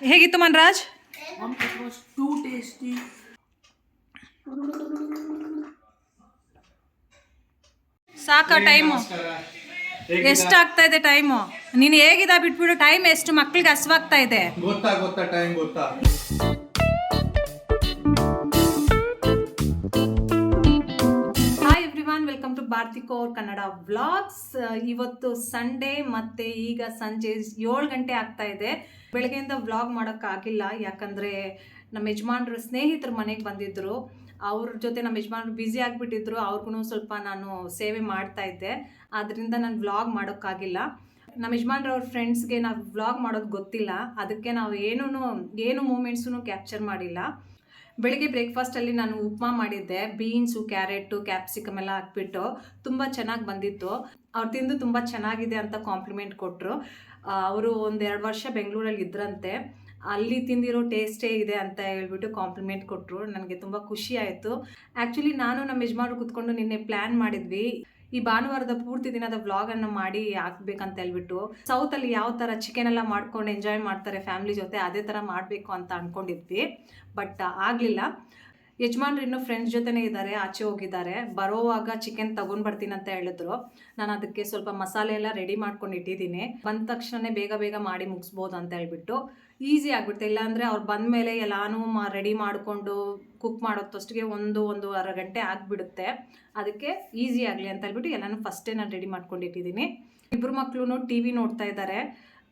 ಹೇಗಿತ್ತು Manraj? It was too tasty. ಸಾಕ time ಎಷ್ಟಾಗ್ತಾ ಇದೆ ಟೈಮು? ನೀನು ಹೇಗಿದ ಬಿಟ್ಬಿಡು. ಟೈಮ್ ಎಷ್ಟು ಮಕ್ಳಿಗೆ ಹಸ್ವಾಗ್ತಾ ಇದೆ. ಗೊತ್ತಾ ಟೈಮ್ ಗೊತ್ತಾ? Hi everyone, welcome to Bharti Kaur Kannada vlogs. ಇವತ್ತು ಸಂಡೇ ಮತ್ತೆ ಈಗ ಸಂಜೆ 7 ಗಂಟೆ ಆಗ್ತಾ ಇದೆ. ಬೆಳಗ್ಗೆಯಿಂದ ವ್ಲಾಗ್ ಮಾಡೋಕ್ಕಾಗಿಲ್ಲ, ಯಾಕಂದರೆ ನಮ್ಮ ಯಜಮಾನ್ರು ಸ್ನೇಹಿತರ ಮನೆಗೆ ಬಂದಿದ್ದರು. ಅವ್ರ ಜೊತೆ ನಮ್ಮ ಯಜಮಾನ್ರು ಬ್ಯುಸಿ ಆಗಿಬಿಟ್ಟಿದ್ರು. ಅವ್ರಿಗೂ ಸ್ವಲ್ಪ ನಾನು ಸೇವೆ ಮಾಡ್ತಾ ಇದ್ದೆ, ಆದ್ದರಿಂದ ನಾನು ವ್ಲಾಗ್ ಮಾಡೋಕ್ಕಾಗಿಲ್ಲ. ನಮ್ಮ ಯಜಮಾನ್ರವ್ರ ಫ್ರೆಂಡ್ಸ್ಗೆ ನಾವು ವ್ಲಾಗ್ ಮಾಡೋದು ಗೊತ್ತಿಲ್ಲ, ಅದಕ್ಕೆ ನಾವು ಏನು ಮೂಮೆಂಟ್ಸೂ ಕ್ಯಾಪ್ಚರ್ ಮಾಡಿಲ್ಲ. ಬೆಳಿಗ್ಗೆ ಬ್ರೇಕ್ಫಾಸ್ಟಲ್ಲಿ ನಾನು ಉಪ್ಮಾ ಮಾಡಿದ್ದೆ. ಬೀನ್ಸು, ಕ್ಯಾರೆಟು, ಕ್ಯಾಪ್ಸಿಕಮ್ ಎಲ್ಲ ಹಾಕ್ಬಿಟ್ಟು ತುಂಬ ಚೆನ್ನಾಗಿ ಬಂದಿತ್ತು. ಅವ್ರು ತಿಂದು ತುಂಬ ಚೆನ್ನಾಗಿದೆ ಅಂತ ಕಾಂಪ್ಲಿಮೆಂಟ್ ಕೊಟ್ಟರು. ಅವರು 1-2 ವರ್ಷ ಬೆಂಗಳೂರಲ್ಲಿ ಇದ್ರಂತೆ, ಅಲ್ಲಿ ತಿಂದಿರೋ ಟೇಸ್ಟೇ ಇದೆ ಅಂತ ಹೇಳ್ಬಿಟ್ಟು ಕಾಂಪ್ಲಿಮೆಂಟ್ ಕೊಟ್ಟರು. ನನಗೆ ತುಂಬ ಖುಷಿ ಆಯಿತು. ಆ್ಯಕ್ಚುಲಿ ನಾನು ನಮ್ಮ ಯಜಮಾನ್ರು ಕೂತ್ಕೊಂಡು ನಿನ್ನೆ ಪ್ಲ್ಯಾನ್ ಮಾಡಿದ್ವಿ, ಈ ಭಾನುವಾರದ ಪೂರ್ತಿ ದಿನದ ವ್ಲಾಗನ್ನು ಮಾಡಿ ಹಾಕ್ಬೇಕಂತ ಹೇಳ್ಬಿಟ್ಟು. ಸೌತಲ್ಲಿ ಯಾವ ಥರ ಚಿಕನ್ ಎಲ್ಲ ಮಾಡ್ಕೊಂಡು ಎಂಜಾಯ್ ಮಾಡ್ತಾರೆ ಫ್ಯಾಮಿಲಿ ಜೊತೆ, ಅದೇ ಥರ ಮಾಡಬೇಕು ಅಂತ ಅಂದ್ಕೊಂಡಿದ್ವಿ. ಬಟ್ ಆಗಲಿಲ್ಲ. ಯಜಮಾನ್ರು ಇನ್ನೂ ಫ್ರೆಂಡ್ಸ್ ಜೊತೆನೇ ಇದ್ದಾರೆ, ಆಚೆ ಹೋಗಿದ್ದಾರೆ. ಬರೋವಾಗ ಚಿಕನ್ ತೊಗೊಂಡು ಬರ್ತೀನಿ ಅಂತ ಹೇಳಿದ್ರು. ನಾನು ಅದಕ್ಕೆ ಸ್ವಲ್ಪ ಮಸಾಲೆ ಎಲ್ಲ ರೆಡಿ ಮಾಡ್ಕೊಂಡು ಇಟ್ಟಿದ್ದೀನಿ. ಬಂದ ತಕ್ಷಣ ಬೇಗ ಮಾಡಿ ಮುಗಿಸ್ಬೋದು ಅಂತ ಹೇಳ್ಬಿಟ್ಟು ಈಸಿ ಆಗಿಬಿಡುತ್ತೆ. ಇಲ್ಲಾಂದರೆ ಅವ್ರು ಬಂದ ಮೇಲೆ ಎಲ್ಲಾನು ರೆಡಿ ಮಾಡಿಕೊಂಡು ಕುಕ್ ಮಾಡೋಷ್ಟೊತ್ತಿಗೆ 1-1.5 ಗಂಟೆ ಆಗಿಬಿಡುತ್ತೆ. ಅದಕ್ಕೆ ಈಸಿ ಆಗಲಿ ಅಂತ ಹೇಳ್ಬಿಟ್ಟು ಎಲ್ಲನೂ ಫಸ್ಟೇ ನಾನು ರೆಡಿ ಮಾಡ್ಕೊಂಡಿಟ್ಟಿದ್ದೀನಿ. ಇಬ್ಬರು ಮಕ್ಕಳು ಟಿ ವಿ ನೋಡ್ತಾ ಇದ್ದಾರೆ.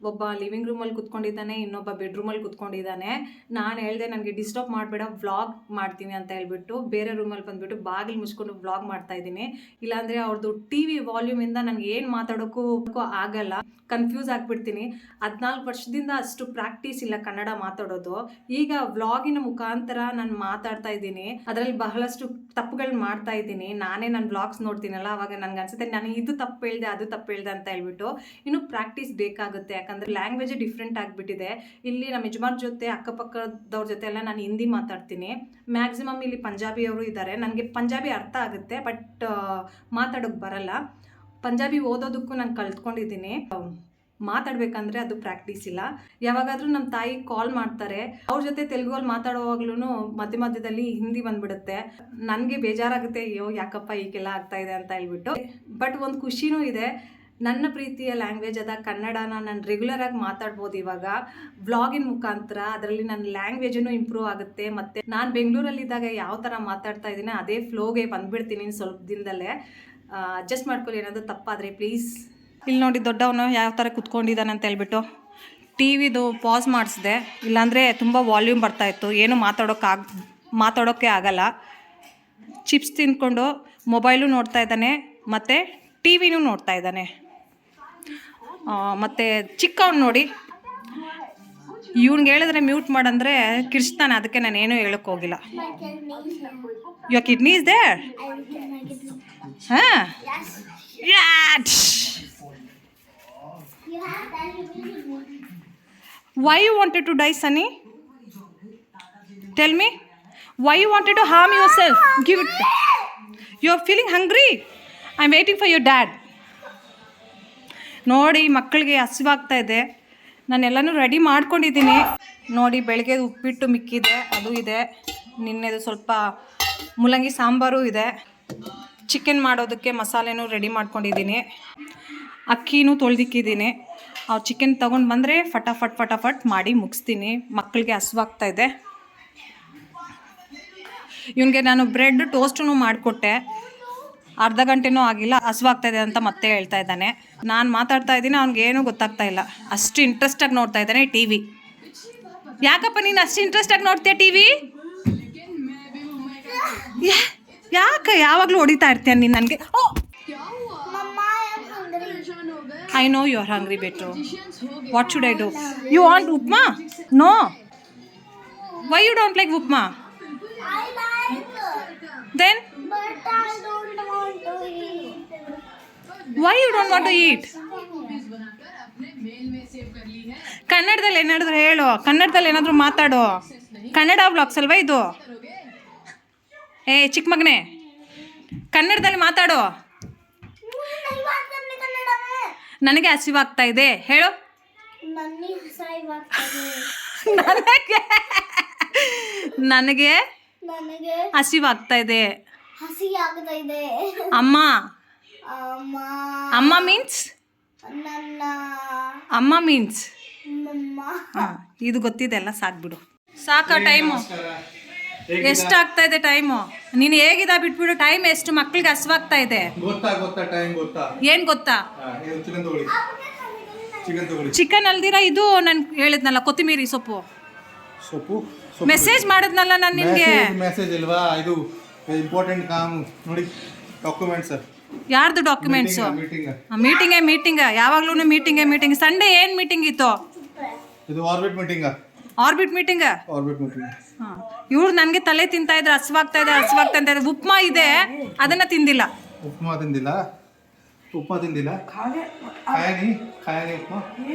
ಒಬ್ಬ ಲಿವಿಂಗ್ ರೂಮಲ್ಲಿ ಕುತ್ಕೊಂಡಿದ್ದಾನೆ, ಇನ್ನೊಬ್ಬ ಬೆಡ್ರೂಮಲ್ಲಿ ಕುತ್ಕೊಂಡಿದ್ದಾನೆ. ನಾನು ಹೇಳಿದೆ ನನಗೆ ಡಿಸ್ಟರ್ಬ್ ಮಾಡಬೇಡ, ವ್ಲಾಗ್ ಮಾಡ್ತೀನಿ ಅಂತ ಹೇಳ್ಬಿಟ್ಟು ಬೇರೆ ರೂಮಲ್ಲಿ ಬಂದುಬಿಟ್ಟು ಬಾಗಿಲು ಮುಚ್ಕೊಂಡು ವ್ಲಾಗ್ ಮಾಡ್ತಾ ಇದ್ದೀನಿ. ಇಲ್ಲಾಂದರೆ ಅವ್ರದ್ದು ಟಿ ವಿ ವಾಲ್ಯೂಮಿಂದ ನನಗೆ ಏನು ಮಾತಾಡೋಕ್ಕೂ ಆಗಲ್ಲ, ಕನ್ಫ್ಯೂಸ್ ಆಗಿಬಿಡ್ತೀನಿ. 14 ವರ್ಷದಿಂದ ಅಷ್ಟು ಪ್ರಾಕ್ಟೀಸ್ ಇಲ್ಲ ಕನ್ನಡ ಮಾತಾಡೋದು. ಈಗ ವ್ಲಾಗಿನ ಮುಖಾಂತರ ನಾನು ಮಾತಾಡ್ತಾ ಇದ್ದೀನಿ, ಅದರಲ್ಲಿ ಬಹಳಷ್ಟು ತಪ್ಪುಗಳು ಮಾಡ್ತಾ ಇದ್ದೀನಿ. ನಾನೇ ನನ್ನ ವ್ಲಾಗ್ಸ್ ನೋಡ್ತೀನಲ್ಲ, ಅವಾಗ ನನಗೆ ಅನ್ಸುತ್ತೆ ನಾನು ಇದು ತಪ್ಪು ಹೇಳಿದೆ, ಅದು ತಪ್ಪು ಹೇಳಿದೆ ಅಂತ ಹೇಳ್ಬಿಟ್ಟು. ಇನ್ನೂ ಪ್ರಾಕ್ಟೀಸ್ ಬೇಕಾಗುತ್ತೆ, ಯಾಕಂದರೆ ಲ್ಯಾಂಗ್ವೇಜೇ ಡಿಫ್ರೆಂಟ್ ಆಗಿಬಿಟ್ಟಿದೆ. ಇಲ್ಲಿ ನಮ್ಮ ಯಜಮಾನ್ ಜೊತೆ ಅಕ್ಕಪಕ್ಕದವ್ರ ಜೊತೆ ಎಲ್ಲ ನಾನು ಹಿಂದಿ ಮಾತಾಡ್ತೀನಿ. ಮ್ಯಾಕ್ಸಿಮಮ್ ಇಲ್ಲಿ ಪಂಜಾಬಿಯವರು ಇದ್ದಾರೆ. ನನಗೆ ಪಂಜಾಬಿ ಅರ್ಥ ಆಗುತ್ತೆ, ಬಟ್ ಮಾತಾಡೋಕ್ಕೆ ಬರಲ್ಲ. ಪಂಜಾಬಿ ಓದೋದಕ್ಕೂ ನಾನು ಕಲ್ತ್ಕೊಂಡಿದ್ದೀನಿ. ಮಾತಾಡಬೇಕಂದ್ರೆ ಅದು ಪ್ರಾಕ್ಟೀಸ್ ಇಲ್ಲ. ಯಾವಾಗಾದರೂ ನಮ್ಮ ತಾಯಿ ಕಾಲ್ ಮಾಡ್ತಾರೆ, ಅವ್ರ ಜೊತೆ ತೆಲುಗಲ್ಲಿ ಮಾತಾಡುವಾಗ್ಲೂ ಮಧ್ಯದಲ್ಲಿ ಹಿಂದಿ ಬಂದ್ಬಿಡುತ್ತೆ. ನನಗೆ ಬೇಜಾರಾಗುತ್ತೆ, ಅಯ್ಯೋ ಯಾಕಪ್ಪ ಈಗೆಲ್ಲ ಆಗ್ತಾ ಇದೆ ಅಂತ ಹೇಳ್ಬಿಟ್ಟು. ಬಟ್ ಒಂದು ಖುಷಿನೂ ಇದೆ, ನನ್ನ ಪ್ರೀತಿಯ ಲ್ಯಾಂಗ್ವೇಜ್ ಅದ ಕನ್ನಡನ ನಾನು ರೆಗ್ಯುಲರಾಗಿ ಮಾತಾಡ್ಬೋದು ಇವಾಗ ವ್ಲಾಗಿನ ಮುಖಾಂತರ. ಅದರಲ್ಲಿ ನನ್ನ ಲ್ಯಾಂಗ್ವೇಜೂ ಇಂಪ್ರೂವ್ ಆಗುತ್ತೆ. ಮತ್ತು ನಾನು ಬೆಂಗಳೂರಲ್ಲಿದ್ದಾಗ ಯಾವ ಥರ ಮಾತಾಡ್ತಾ ಇದ್ದೀನಿ ಅದೇ ಫ್ಲೋಗೆ ಬಂದುಬಿಡ್ತೀನಿ ಸ್ವಲ್ಪ ದಿನದಲ್ಲೇ. ಅಡ್ಜಸ್ಟ್ ಮಾಡ್ಕೊಳ್ಳಿ, ಏನಾದರೂ ತಪ್ಪಾದರೆ ಪ್ಲೀಸ್. ಇಲ್ಲಿ ನೋಡಿ ದೊಡ್ಡವನು ಯಾವ ಥರ ಕುತ್ಕೊಂಡಿದ್ದಾನೆ ಅಂತ ಹೇಳ್ಬಿಟ್ಟು ಟಿ ವಿದು ಪಾಸ್ ಮಾಡಿಸಿದೆ, ಇಲ್ಲಾಂದರೆ ತುಂಬ ವಾಲ್ಯೂಮ್ ಬರ್ತಾಯಿತ್ತು, ಏನು ಮಾತಾಡೋಕ್ಕೆ ಆಗಲ್ಲ. ಚಿಪ್ಸ್ ತಿಂದ್ಕೊಂಡು ಮೊಬೈಲು ನೋಡ್ತಾ ಇದ್ದಾನೆ, ಮತ್ತು ಟಿ ವಿನೂ ನೋಡ್ತಾ ಇದ್ದಾನೆ. ಮತ್ತು ಚಿಕ್ಕವನು ನೋಡಿ, ಇವ್ನಿಗೆ ಹೇಳಿದ್ರೆ ಮ್ಯೂಟ್ ಮಾಡಂದರೆ ಕಿರ್ಚ್ತಾನೆ, ಅದಕ್ಕೆ ನಾನು ಏನೂ ಹೇಳೋಕ್ಕೆ ಹೋಗಿಲ್ಲ. Your kidney is there? ಹಾಂ. Why you wanted to die, Sunny? Tell me. Why you wanted to harm yourself? Give it. You are feeling hungry? I'm waiting for your dad. ನೋಡಿ ಮಕ್ಕಳಿಗೆ ಹಸಿವಾಗ್ತಾ ಇದೆ. ನಾನೆಲ್ಲನೂ ರೆಡಿ ಮಾಡ್ಕೊಂಡಿದ್ದೀನಿ. ನೋಡಿ ಬೆಳಗ್ಗೆ ಉಪ್ಪಿಟ್ಟು ಮಿಕ್ಕಿದೆ, ಅದು ಇದೆ. ನಿನ್ನೆದು ಸ್ವಲ್ಪ ಮೂಲಂಗಿ ಸಾಂಬಾರು ಇದೆ. ಚಿಕನ್ ಮಾಡೋದಕ್ಕೆ ಮಸಾಲೆನೂ ರೆಡಿ ಮಾಡ್ಕೊಂಡಿದ್ದೀನಿ. ಅಕ್ಕಿನೂ ತೊಳೆದಿಕ್ಕಿದ್ದೀನಿ. ಅವ್ರು ಚಿಕನ್ ತೊಗೊಂಡು ಬಂದರೆ ಫಟಾಫಟ್ ಮಾಡಿ ಮುಗಿಸ್ತೀನಿ. ಮಕ್ಕಳಿಗೆ ಹಸಿವಾಗ್ತಾ ಇದೆ. ಇವನಿಗೆ ನಾನು ಬ್ರೆಡ್ ಟೋಸ್ಟೂ ಮಾಡಿಕೊಟ್ಟೆ, ಅರ್ಧ ಗಂಟೆನೂ ಆಗಿಲ್ಲ, ಹಸಿವಾಗ್ತಾಯಿದೆ ಅಂತ ಮತ್ತೆ ಹೇಳ್ತಾ ಇದ್ದಾನೆ. ನಾನು ಮಾತಾಡ್ತಾ ಇದ್ದೀನಿ, ಅವ್ನಿಗೇನೂ ಗೊತ್ತಾಗ್ತಾ ಇಲ್ಲ. ಅಷ್ಟು ಇಂಟ್ರೆಸ್ಟಾಗಿ ನೋಡ್ತಾ ಇದ್ದಾನೆ ಟಿ ವಿ. ಯಾಕಪ್ಪ ನೀನು ಅಷ್ಟು ಇಂಟ್ರೆಸ್ಟಾಗಿ ನೋಡ್ತೀಯ ಟಿ ವಿ? ಯಾಕೆ ಯಾವಾಗಲೂ ಹೊಡಿತಾ ಇರ್ತೀಯ ನೀನು ನನಗೆ? I know you are hungry, Beto. What should I do? You want upma? No. Why you don't like upma? I like. Then? But I don't want to eat. Why you don't want to eat? ಕನ್ನಡದಲ್ಲಿ ಏನಾದರೂ ಹೇಳು, ಕನ್ನಡದಲ್ಲಿ ಏನಾದರೂ ಮಾತಾಡು. Kannada vlogs ಅಲ್ವಾ ಇದು? ಚಿಕ್ಕ ಮಗನೇ, ಕನ್ನಡದಲ್ಲಿ ಮಾತಾಡು. ನನಗೆ ಹಸಿವಾಗ್ತಾ ಇದೆ ಹೇಳು. ನನಗೆ ಹಸಿವಾಗ್ತದೆ. ನನಗೆ ನನಗೆ ಹಸಿವಾಗ್ತಾ ಇದೆ. ಹಸಿ ಆಗ್ತಾ ಇದೆ. ಅಮ್ಮ ಅಮ್ಮ ಅಮ್ಮ ಮೀನ್ಸ್ ನನ್ನ ಅಮ್ಮ ಮೀನ್ಸ್ ಮಮ್ಮ. ಇದು ಗೊತ್ತಿದೆ ಅಲ್ಲ, ಸಾಕ್ಬಿಡು. ಸಾಕ ಟೈಮು ಎಷ್ಟಾಗ್ತಾ ಇದೆ ಟೈಮು? ನೀನು ಹೇಗಿದ ಬಿಟ್ಬಿಡು. ಟೈಮ್ ಎಷ್ಟು? ಮಕ್ಳಿಗೆ ಹಸ್ವಾಗ್ತಾ ಇದೆ. ಗೊತ್ತಾ ಟೈಮ್ ಗೊತ್ತಾ? ಏನ್ ಗೊತ್ತಾ? ಚಿಕನ್ ತಗೊಳ್ಳಿ, ಚಿಕನ್ ತಗೊಳ್ಳಿ. ಚಿಕನ್ ಅಲ್ದಿರ ಇದು ನಾನು ಹೇಳಿದ್ನಲ್ಲ, ಕೊತ್ತಿಮೀರಿ ಸೊಪ್ಪು ಸೊಪ್ಪು ಮೆಸೇಜ್ ಮಾಡಿದ್ನಲ್ಲ ನಾನು ನಿನ್ಗೆ. ಮೆಸೇಜ್ ಇಲ್ವಾ? ಇದು ಇಂಪಾರ್ಟೆಂಟ್ ಕಾಮ್ ನೋಡಿ, ಡಾಕ್ಯುಮೆಂಟ್ಸ್. ಯಾರ್ದು ಡಾಕ್ಯುಮೆಂಟ್ಸು? ಮೀಟಿಂಗ್ ಮೀಟಿಂಗ್ ಯಾವಾಗ್ಲೂ ಮೀಟಿಂಗ್. ಸಂಡೇ ಏನ್ ಮೀಟಿಂಗ್ ಇತ್ತು? ಇದು ಆರ್ಬಿಟ್ ಮೀಟಿಂಗ್. Orbit meeting. ಇವ್ರು ನನಗೆ ತಲೆ ತಿಂತಾ ಇದ್ರೆ ಹಸ್ವಾಗ್ತಾ ಇದೆ ಅಂತ. ಉಪ್ಮಾ ಇದೆ, ಅದನ್ನ ತಿಂದಿಲ್ಲ. ಉಪ್ಮಾ ತಿಂದಿಲ್ಲ. ಖಾಯಾನಿ ಉಪ್ಮಾ.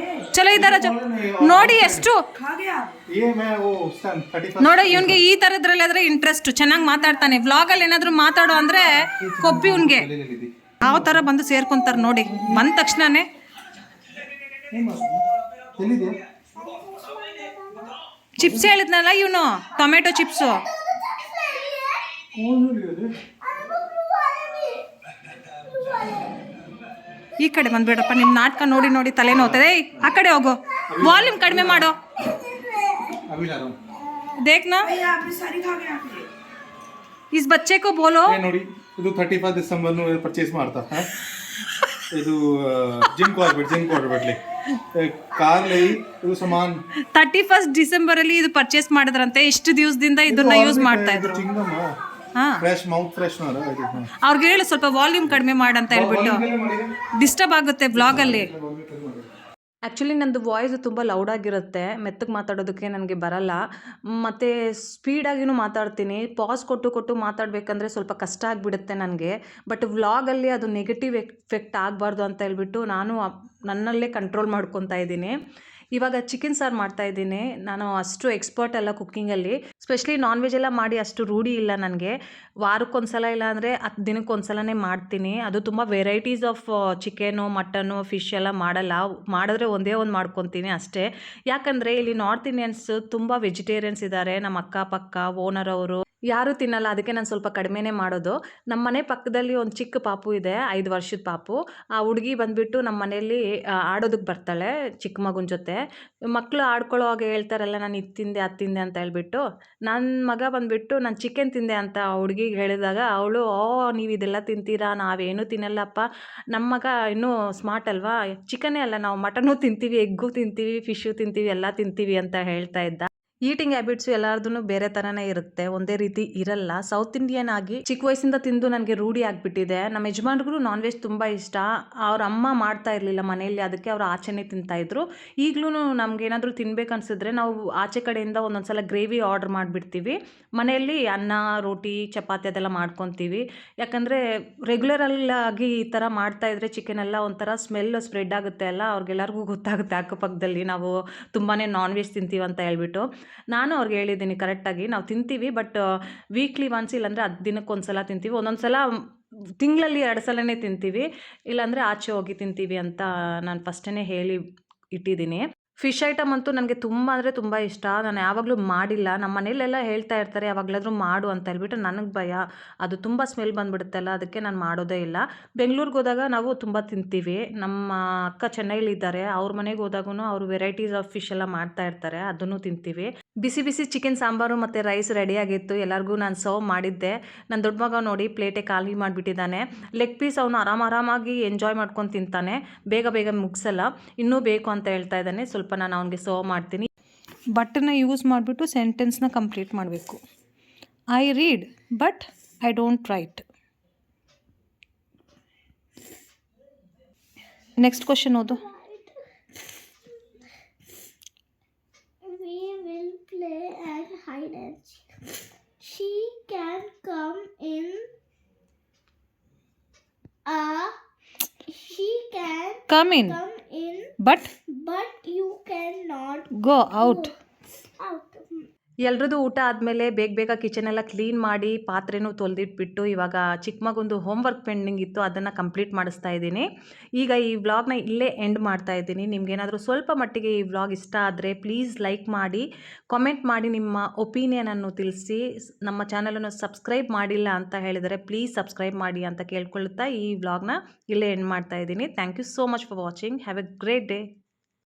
ಚಲೋ ಇದಾರ ನೋಡಿ ಎಷ್ಟು ನೋಡಿ. ಇವನ್ಗೆ ಈ ತರದ್ರಲ್ಲಿ ಆದ್ರೆ ಇಂಟ್ರೆಸ್ಟ್, ಚೆನ್ನಾಗಿ ಮಾತಾಡ್ತಾನೆ. ವ್ಲಾಗಲ್ಲಿ ಏನಾದ್ರು ಮಾತಾಡೋ ಅಂದ್ರೆ ಕೊಬ್ಬಿ ಇವ್ನ್ಗೆ. ಯಾವ ತರ ಬಂದು ಸೇರ್ಕೊಂತಾರ ನೋಡಿ, ಬಂದ ತಕ್ಷಣನೇ. ಚಿಪ್ಸ್ ಹೇಳಿದ್ನಲ್ಲ ಇವನು, ಟೊಮೆಟೊ ಚಿಪ್ಸು. ಈ ಕಡೆ ಬಂದ್ಬೇಡಪ್ಪ, ನಿಮ್ಮ ನಾಟಕ ನೋಡಿ ತಲೆ ನೋವ್ತದೆ. ಆ ಕಡೆ ಹೋಗು, ವಾಲ್ಯೂಮ್ ಕಡಿಮೆ ಮಾಡೋ. ದೇಖ್ನಾ ಇಸ್ ಬಚ್ಚೆ ಕೋ ಬೋಲೋ. ನೋಡಿ, ಇದು 31 ಡಿಸೆಂಬರ್ ಪರ್ಚೇಸ್ ಮಾಡ್ತಾ. ಇದು ಜಿಮ್ ಕಾರ್ಬೆಟ್ಲಿ ಕಾರ್ಲಿ ಇದು ಸಮಾನ್ 31 ಡಿಸೆಂಬರ್ ಅಲ್ಲಿ ಇದು ಪರ್ಚೇಸ್ ಮಾಡಿದ್ರಂತೆ. ಇಷ್ಟು ದಿವಸದಿಂದ ಇದನ್ನ ಯೂಸ್ ಮಾಡ್ತಾ ಇದ್ರು. ಫ್ರೆಶ್ ಮೌತ್ ಫ್ರೆಶ್ ಅವ್ರಿಗೆ ಹೇಳು ಸ್ವಲ್ಪ ವಾಲ್ಯೂಮ್ ಕಡಿಮೆ ಮಾಡಂತ ಹೇಳ್ಬಿಟ್ಟು, ಡಿಸ್ಟರ್ಬ್ ಆಗುತ್ತೆ ಬ್ಲಾಗಲ್ಲಿ. ಆ್ಯಕ್ಚುಲಿ ನಂದು ವಾಯ್ಸು ತುಂಬ ಲೌಡಾಗಿರುತ್ತೆ, ಮೆತ್ತಗೆ ಮಾತಾಡೋದಕ್ಕೆ ನನಗೆ ಬರಲ್ಲ. ಮತ್ತು ಸ್ಪೀಡಾಗಿನೂ ಮಾತಾಡ್ತೀನಿ. ಪಾಸ್ ಕೊಟ್ಟು ಮಾತಾಡಬೇಕಂದ್ರೆ ಸ್ವಲ್ಪ ಕಷ್ಟ ಆಗಿಬಿಡುತ್ತೆ ನನಗೆ. ಬಟ್ ವ್ಲಾಗಲ್ಲಿ ಅದು ನೆಗೆಟಿವ್ ಎಫೆಕ್ಟ್ ಆಗಬಾರ್ದು ಅಂತ ಹೇಳ್ಬಿಟ್ಟು ನಾನು ನನ್ನಲ್ಲೇ ಕಂಟ್ರೋಲ್ ಮಾಡ್ಕೊತಾ ಇದ್ದೀನಿ. ಇವಾಗ ಚಿಕನ್ ಸಾರು ಮಾಡ್ತಾಯಿದ್ದೀನಿ. ನಾನು ಅಷ್ಟು ಎಕ್ಸ್ಪರ್ಟ್ ಅಲ್ಲ ಕುಕ್ಕಿಂಗಲ್ಲಿ, ಸ್ಪೆಷಲಿ ನಾನ್ ವೆಜ್ ಎಲ್ಲ ಮಾಡಿ ಅಷ್ಟು ರೂಢಿ ಇಲ್ಲ ನನಗೆ. ವಾರಕ್ಕೊಂದ್ಸಲ ಇಲ್ಲ ಅಂದರೆ 10 ದಿನಕ್ಕೊಂದ್ಸಲನೇ ಮಾಡ್ತೀನಿ. ಅದು ತುಂಬ varieties of chicken, mutton, fish ಎಲ್ಲ ಮಾಡಲ್ಲ. ಮಾಡಿದ್ರೆ ಒಂದೇ ಒಂದು ಮಾಡ್ಕೊತೀನಿ ಅಷ್ಟೇ. ಯಾಕಂದರೆ ಇಲ್ಲಿ ನಾರ್ತ್ ಇಂಡಿಯನ್ಸ್ ತುಂಬ ವೆಜಿಟೇರಿಯನ್ಸ್ ಇದ್ದಾರೆ. ನಮ್ಮ ಅಕ್ಕಪಕ್ಕ ಓನರ್ ಅವರು ಯಾರೂ ತಿನ್ನಲ್ಲ, ಅದಕ್ಕೆ ನಾನು ಸ್ವಲ್ಪ ಕಡಿಮೆನೇ ಮಾಡೋದು. ನಮ್ಮ ಮನೆ ಪಕ್ಕದಲ್ಲಿ ಒಂದು ಚಿಕ್ಕ ಪಾಪು ಇದೆ, 5 ವರ್ಷದ ಪಾಪು. ಆ ಹುಡುಗಿ ಬಂದುಬಿಟ್ಟು ನಮ್ಮ ಮನೆಯಲ್ಲಿ ಆಡೋದಕ್ಕೆ ಬರ್ತಾಳೆ ಚಿಕ್ಕ ಮಗುನ ಜೊತೆ. ಮಕ್ಕಳು ಆಡ್ಕೊಳ್ಳೋ ಹಾಗೆ ಹೇಳ್ತಾರಲ್ಲ, ನಾನು ಇದು ತಿಂದೆ ಅದು ತಿಂದೆ ಅಂತ ಹೇಳ್ಬಿಟ್ಟು. ನನ್ನ ಮಗ ಬಂದುಬಿಟ್ಟು ನಾನು ಚಿಕನ್ ತಿಂದೆ ಅಂತ ಹುಡುಗಿಗೆ ಹೇಳಿದಾಗ ಅವಳು, ನೀವು ಇದೆಲ್ಲ ತಿಂತೀರಾ? ನಾವೇನೂ ತಿನ್ನಲ್ಲಪ್ಪ. ನಮ್ಮ ಮಗ ಇನ್ನೂ ಸ್ಮಾರ್ಟ್ ಅಲ್ವಾ, ಚಿಕನ್ನೇ ಅಲ್ಲ ನಾವು ಮಟನೂ ತಿಂತೀವಿ, ಎಗ್ಗು ತಿಂತೀವಿ, ಫಿಶ್ಶು ತಿಂತೀವಿ, ಎಲ್ಲ ತಿಂತೀವಿ ಅಂತ ಹೇಳ್ತಾ ಇದ್ದ. ಈಟಿಂಗ್ ಹ್ಯಾಬಿಟ್ಸು ಎಲ್ಲರದೂ ಬೇರೆ ಥರನೇ ಇರುತ್ತೆ, ಒಂದೇ ರೀತಿ ಇರಲ್ಲ. ಸೌತ್ ಇಂಡಿಯನ್ ಆಗಿ ಚಿಕ್ಕ ವಯಸ್ಸಿಂದ ತಿಂದು ನನಗೆ ರೂಢಿ ಆಗಿಬಿಟ್ಟಿದೆ. ನಮ್ಮ ಯಜಮಾನ್ರಿಗೂ ನಾನ್ ವೆಜ್ ತುಂಬ ಇಷ್ಟ. ಅವ್ರ ಅಮ್ಮ ಮಾಡ್ತಾ ಇರಲಿಲ್ಲ ಮನೆಯಲ್ಲಿ, ಅದಕ್ಕೆ ಅವರು ಆಚೆನೇ ತಿಂತಾಯಿದ್ರು. ಈಗಲೂ ನಮಗೇನಾದರೂ ತಿನ್ಬೇಕು ಅನಿಸಿದ್ರೆ ನಾವು ಆಚೆ ಕಡೆಯಿಂದ ಒಂದೊಂದ್ಸಲ ಗ್ರೇವಿ ಆರ್ಡ್ರ್ ಮಾಡಿಬಿಡ್ತೀವಿ. ಮನೆಯಲ್ಲಿ ಅನ್ನ, ರೋಟಿ, ಚಪಾತಿ ಅದೆಲ್ಲ ಮಾಡ್ಕೊತೀವಿ. ಯಾಕಂದರೆ ರೆಗ್ಯುಲರಾಗಿ ಈ ಥರ ಮಾಡ್ತಾಯಿದ್ರೆ ಚಿಕನೆಲ್ಲ ಒಂಥರ ಸ್ಮೆಲ್ ಸ್ಪ್ರೆಡ್ ಆಗುತ್ತೆ ಅಲ್ಲ, ಅವ್ರಿಗೆಲ್ಲರಿಗೂ ಗೊತ್ತಾಗುತ್ತೆ ಅಕ್ಕಪಕ್ಕದಲ್ಲಿ ನಾವು ತುಂಬಾ ನಾನ್ ವೆಜ್ ತಿಂತೀವಿ ಅಂತ ಹೇಳ್ಬಿಟ್ಟು. ನಾನು ಅವ್ರಿಗೆ ಹೇಳಿದ್ದೀನಿ ಕರೆಕ್ಟಾಗಿ, ನಾವು ತಿಂತೀವಿ ಬಟ್ ವೀಕ್ಲಿ ಒನ್ಸ್, ಇಲ್ಲಾಂದರೆ 10 ದಿನಕ್ಕೊಂದ್ಸಲ ತಿಂತೀವಿ. ಒಂದೊಂದು ಸಲ ತಿಂಗಳಲ್ಲಿ 2 ಸಲನೇ ತಿಂತೀವಿ, ಇಲ್ಲಾಂದರೆ ಆಚೆ ಹೋಗಿ ತಿಂತೀವಿ ಅಂತ ನಾನು ಫಸ್ಟೇ ಹೇಳಿ ಇಟ್ಟಿದ್ದೀನಿ. ಫಿಶ್ ಐಟಮ್ ಅಂತೂ ನನಗೆ ತುಂಬ ಅಂದರೆ ತುಂಬ ಇಷ್ಟ. ನಾನು ಯಾವಾಗಲೂ ಮಾಡಿಲ್ಲ. ನಮ್ಮ ಮನೇಲೆಲ್ಲ ಹೇಳ್ತಾ ಇರ್ತಾರೆ ಯಾವಾಗಲಾದರೂ ಮಾಡು ಅಂತ ಹೇಳ್ಬಿಟ್ಟು. ನನಗೆ ಭಯ, ಅದು ತುಂಬ ಸ್ಮೆಲ್ ಬಂದುಬಿಡುತ್ತಲ್ಲ, ಅದಕ್ಕೆ ನಾನು ಮಾಡೋದೇ ಇಲ್ಲ. ಬೆಂಗಳೂರಿಗೆ ಹೋದಾಗ ನಾವು ತುಂಬ ತಿಂತೀವಿ. ನಮ್ಮ ಅಕ್ಕ ಚೆನ್ನೈಲಿದ್ದಾರೆ, ಅವ್ರ ಮನೆಗೆ ಹೋದಾಗೂ ಅವರು ವೆರೈಟೀಸ್ ಆಫ್ ಫಿಶ್ ಎಲ್ಲ ಮಾಡ್ತಾ ಇರ್ತಾರೆ, ಅದನ್ನು ತಿಂತೀವಿ. ಬಿಸಿ ಬಿಸಿ ಚಿಕನ್ ಸಾಂಬಾರು ಮತ್ತು ರೈಸ್ ರೆಡಿಯಾಗಿತ್ತು. ಎಲ್ಲರಿಗೂ ನಾನು ಸರ್ವ್ ಮಾಡಿದ್ದೆ. ನನ್ನ ದೊಡ್ಡ ಮಗ ನೋಡಿ ಪ್ಲೇಟೇ ಖಾಲಿ ಮಾಡಿಬಿಟ್ಟಿದ್ದಾನೆ. ಲೆಗ್ ಪೀಸ್ ಅವನು ಆರಾಮಾಗಿ ಎಂಜಾಯ್ ಮಾಡ್ಕೊಂಡು ತಿಂತಾನೆ, ಬೇಗ ಮುಗಿಸಲ್ಲ. ಇನ್ನೂ ಬೇಕು ಅಂತ ಹೇಳ್ತಾ ಇದ್ದಾನೆ. ಸ್ವಲ್ಪ ನಾನು ಅವನಿಗೆ ಸರ್ವ್ ಮಾಡ್ತೀನಿ. ಬಟ್ಟನ್ನ ಯೂಸ್ ಮಾಡಿಬಿಟ್ಟು ಸೆಂಟೆನ್ಸ್ನ ಕಂಪ್ಲೀಟ್ ಮಾಡಬೇಕು. I read but I don't right. Next question ಓದು. We will play at hide and seek. She can come in. She can Come in, but but you cannot go out. out. ಎಲ್ರದ್ದು ಊಟ ಆದಮೇಲೆ ಬೇಗ ಕಿಚನೆಲ್ಲ clean ಮಾಡಿ ಪಾತ್ರೆನೂ ತೊಳೆದಿಟ್ಬಿಟ್ಟು ಇವಾಗ ಚಿಕ್ಕ ಮಗೊಂದು homework pending ಇತ್ತು, ಅದನ್ನು complete ಮಾಡಿಸ್ತಾ ಇದ್ದೀನಿ. ಈಗ ಈ ವ್ಲಾಗ್ನ ಇಲ್ಲೇ ಎಂಡ್ ಮಾಡ್ತಾ ಇದ್ದೀನಿ. ನಿಮ್ಗೇನಾದರೂ ಸ್ವಲ್ಪ ಮಟ್ಟಿಗೆ ಈ ವ್ಲಾಗ್ ಇಷ್ಟ ಆದರೆ ಪ್ಲೀಸ್ ಲೈಕ್ ಮಾಡಿ, ಕಾಮೆಂಟ್ ಮಾಡಿ, ನಿಮ್ಮ ಒಪಿನಿಯನನ್ನು ತಿಳಿಸಿ. ನಮ್ಮ ಚಾನಲನ್ನು ಸಬ್ಸ್ಕ್ರೈಬ್ ಮಾಡಿಲ್ಲ ಅಂತ ಹೇಳಿದರೆ ಪ್ಲೀಸ್ ಸಬ್ಸ್ಕ್ರೈಬ್ ಮಾಡಿ ಅಂತ ಕೇಳ್ಕೊಳ್ತಾ ಈ ವ್ಲಾಗ್ನ ಇಲ್ಲೇ ಎಂಡ್ ಮಾಡ್ತಾ ಇದ್ದೀನಿ. Thank you so much for watching. Have a great day.